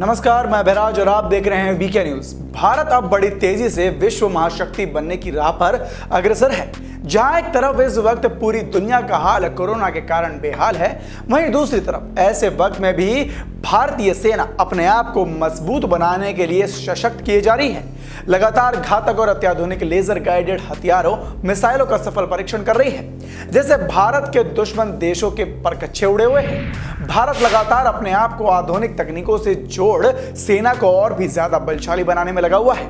नमस्कार, मैं बहराज और आप देख रहे हैं वीके न्यूज। भारत अब बड़ी तेजी से विश्व महाशक्ति बनने की राह पर अग्रसर है। जहां एक तरफ इस वक्त पूरी दुनिया का हाल कोरोना के कारण बेहाल है, वहीं दूसरी तरफ ऐसे वक्त में भी भारतीय सेना अपने आप को मजबूत बनाने के लिए सशक्त किए जा रही है। लगातार घातक और अत्याधुनिक लेजर गाइडेड हथियारों, मिसाइलों का सफल परीक्षण कर रही है, जिससे भारत के दुश्मन देशों के परकच्छे उड़े हुए हैं। भारत लगातार अपने आप को आधुनिक तकनीकों से जोड़ सेना को और भी ज्यादा बलशाली बनाने में लगा हुआ है,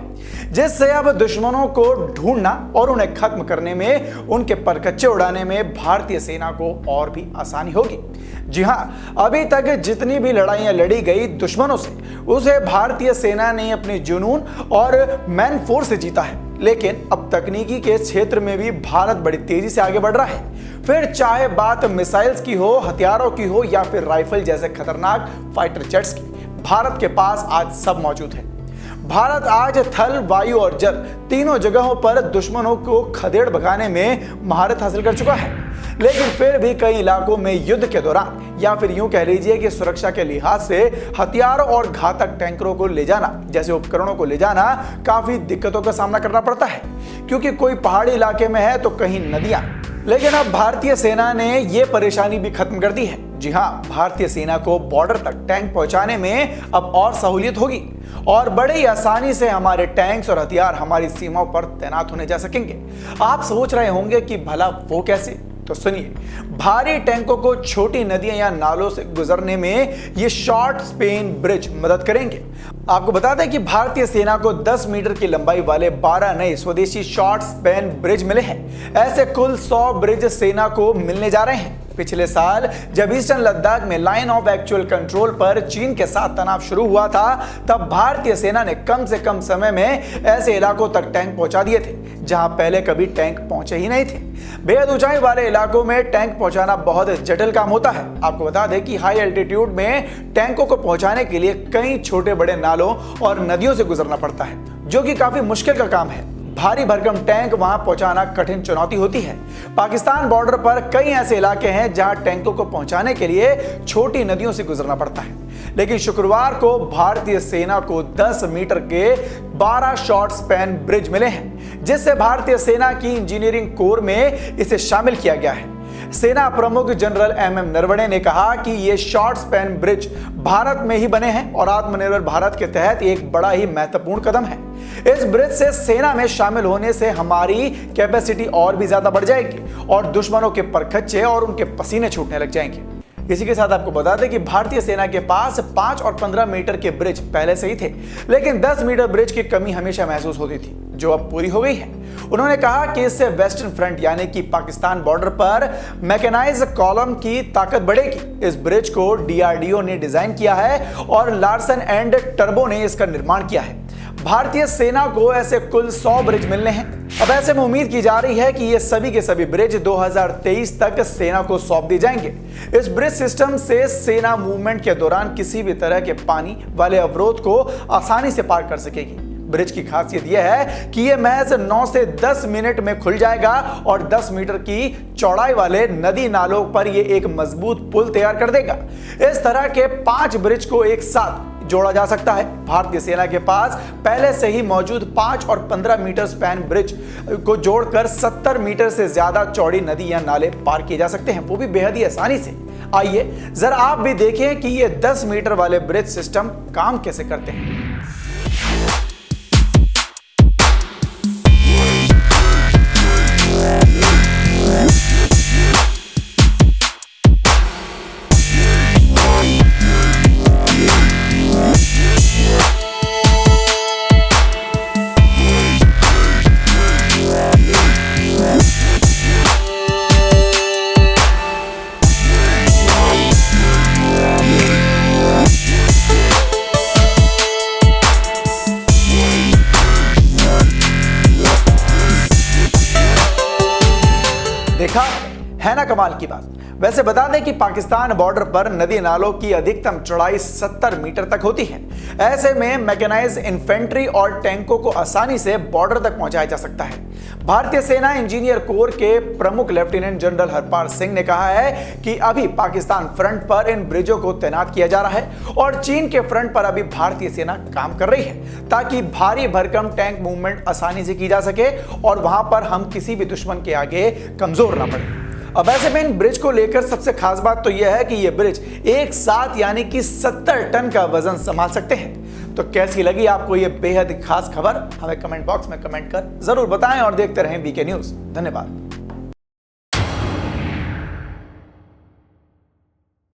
जिससे अब दुश्मनों को ढूंढना और उन्हें खत्म करने में, उनके परकच्चे उड़ाने में भारतीय सेना को और भी आसानी होगी। जी हां, अभी तक जितनी भी लड़ाइयां लड़ी गई दुश्मनों से, उसे भारतीय सेना ने अपने जुनून और मैन फोर्स से जीता है। लेकिन अब तकनीकी के क्षेत्र में भी भारत बड़ी तेजी से आगे बढ़ रहा है। फिर चाहे बात मिसाइल्स की हो, हथियारों की हो या फिर राइफल जैसे खतरनाक फाइटर जेट्स की, भारत के पास आज सब मौजूद है। भारत आज थल, वायु और जल तीनों जगहों पर दुश्मनों को खदेड़ भगाने में महारत हासिल कर चुका है। लेकिन फिर भी कई इलाकों में युद्ध के दौरान, या फिर यूं कह लीजिए कि सुरक्षा के लिहाज से हथियारों और घातक टैंकरों को ले जाना जैसे उपकरणों को ले जाना काफी दिक्कतों का सामना करना पड़ता है, क्योंकि कोई पहाड़ी इलाके में है तो कहीं नदियां। लेकिन अब भारतीय सेना ने यह परेशानी भी खत्म कर दी है। जी हां, भारतीय सेना को बॉर्डर तक टैंक पहुंचाने में अब और सहूलियत होगी और बड़े ही आसानी से हमारे टैंक्स और हथियार हमारी सीमाओं पर तैनात होने जा सकेंगे। आप सोच रहे होंगे कि भला वो कैसे? तो सुनिए, भारी टैंकों को छोटी नदियां या नालों से गुजरने में ये शॉर्ट स्पैन ब्रिज मदद करेंगे। आपको बता दें कि भारतीय सेना को 10 मीटर की लंबाई वाले 12 नए स्वदेशी शॉर्ट स्पैन ब्रिज मिले हैं। ऐसे कुल 100 ब्रिज सेना को मिलने जा रहे हैं। पिछले साल जब ईस्टर्न लद्दाख में लाइन ऑफ एक्चुअल कंट्रोल पर चीन के साथ तनाव शुरू हुआ था, तब भारतीय सेना ने कम से कम समय में ऐसे इलाकों तक टैंक पहुंचा दिए थे जहां पहले कभी टैंक पहुंचे ही नहीं थे। बेहद ऊंचाई वाले इलाकों में टैंक पहुंचाना बहुत जटिल काम होता है। आपको बता दें कि हाई एल्टीट्यूड में टैंकों को पहुंचाने के लिए कई छोटे बड़े नालों और नदियों से गुजरना पड़ता है, जो कि काफी मुश्किल का काम है। भारी भरकम टैंक वहां पहुंचाना कठिन चुनौती होती है। पाकिस्तान बॉर्डर पर कई ऐसे इलाके हैं जहां टैंकों को पहुंचाने के लिए छोटी नदियों से गुजरना पड़ता है। लेकिन शुक्रवार को भारतीय सेना को 10 मीटर के 12 शॉर्ट स्पैन ब्रिज मिले हैं, जिससे भारतीय सेना की इंजीनियरिंग कोर में इसे शामिल किया गया है। सेना प्रमुख जनरल एमएम नरवणे ने कहा कि ये शॉर्ट स्पैन ब्रिज भारत में ही बने हैं और आत्मनिर्भर भारत के तहत एक बड़ा ही महत्वपूर्ण कदम है। इस ब्रिज से सेना में शामिल होने से हमारी कैपेसिटी और भी ज्यादा बढ़ जाएगी और दुश्मनों के परखच्चे और उनके पसीने छूटने लग जाएंगे। इसी के साथ आपको बता दें कि भारतीय सेना के पास 5 और 15 मीटर के ब्रिज पहले से ही थे, लेकिन 10 मीटर ब्रिज की कमी हमेशा महसूस होती थी, जो अब पूरी हो गई है। उन्होंने कहा कि इससे वेस्टर्न फ्रंट यानी कि पाकिस्तान बॉर्डर पर मैकेनाइज्ड कॉलम की ताकत बढ़ेगी। इस ब्रिज को डीआरडीओ ने डिजाइन किया है और लार्सन एंड टर्बो ने इसका निर्माण किया है। भारतीय सेना को ऐसे कुल 100 ब्रिज मिलने हैं। अब ऐसे में उम्मीद की जा रही है कि ये सभी के सभी ब्रिज 2023 तक सेना को सौंप दिए जाएंगे। इस ब्रिज सिस्टम से सेना मूवमेंट के दौरान किसी भी तरह के पानी वाले अवरोध को आसानी से पार कर सकेगी। ब्रिज की खासियत यह है कि यह महज 9 से 10 मिनट में खुल जाएगा और 10 मीटर की चौड़ाई वाले नदी नालों पर यह एक मजबूत पुल तैयार कर देगा। इस तरह के 5 ब्रिज को एक साथ जोड़ा जा सकता है। भारतीय सेना के पास पहले से ही मौजूद 5 और 15 मीटर स्पैन ब्रिज को जोड़कर 70 मीटर से ज्यादा चौड़ी नदी या नाले पार किए जा सकते हैं, वो भी बेहद ही आसानी से। आइए जरा आप भी देखें कि ये 10 मीटर वाले ब्रिज सिस्टम काम कैसे करते हैं। कमाल की बात। वैसे बता दें कि पाकिस्तान बॉर्डर पर नदी नालों की अधिकतम चौड़ाई 70 मीटर तक होती है। ऐसे में मैकेनाइज्ड इन्फेंट्री और टैंकों को आसानी से बॉर्डर तक पहुंचाया जा सकता है। भारतीय सेना इंजीनियर कोर के प्रमुख लेफ्टिनेंट जनरल हरपाल सिंह ने कहा है कि अभी पाकिस्तान फ्रंट पर इन ब्रिजों को तैनात किया जा रहा है और चीन के फ्रंट पर अभी भारतीय सेना काम कर रही है ताकि भारी भरकम टैंक मूवमेंट आसानी से की जा सके और वहां पर हम किसी भी दुश्मन के आगे कमजोर ना पड़े। अब ऐसे में इन ब्रिज को लेकर सबसे खास बात तो यह है कि ये ब्रिज एक साथ यानी कि 70 टन का वजन संभाल सकते हैं। तो कैसी लगी आपको ये बेहद खास खबर? हमें कमेंट बॉक्स में कमेंट कर जरूर बताएं और देखते रहें बीके न्यूज। धन्यवाद।